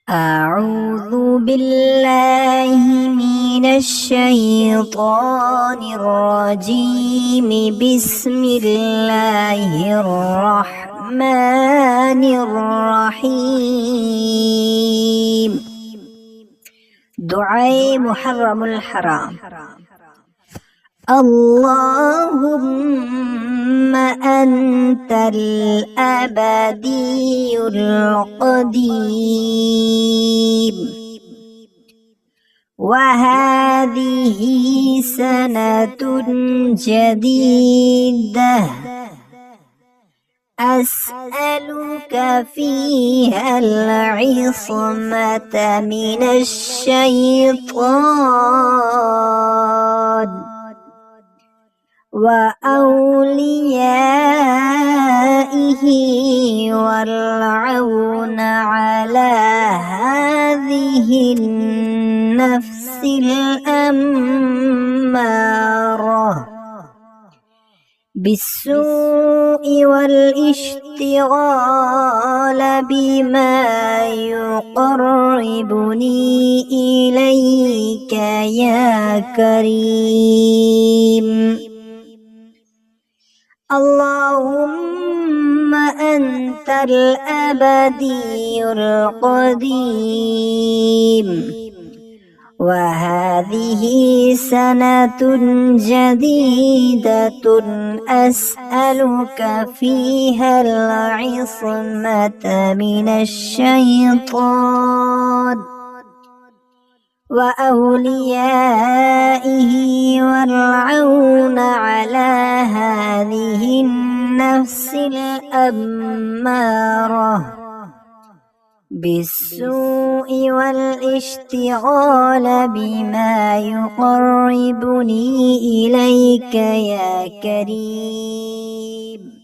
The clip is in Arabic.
أعوذ بالله من الشيطان الرجيم. بسم الله الرحمن الرحيم. دعاء محرم الحرام. اللهم أنت الأبدي القديم، وهذه سنة جديدة أسألك فيها العصمة من الشيطان وأوليائه والعون على هذه النفس الأمارة بالسوء والاشتغال بما يقربني إليك يا كريم. اللهم أنت الأبدي القديم، وهذه سنة جديدة أسألك فيها العصمة من الشيطان وأوليائه والعون على هذه النفس الأمارة بالسوء والاشتغال بما يقربني إليك يا كريم.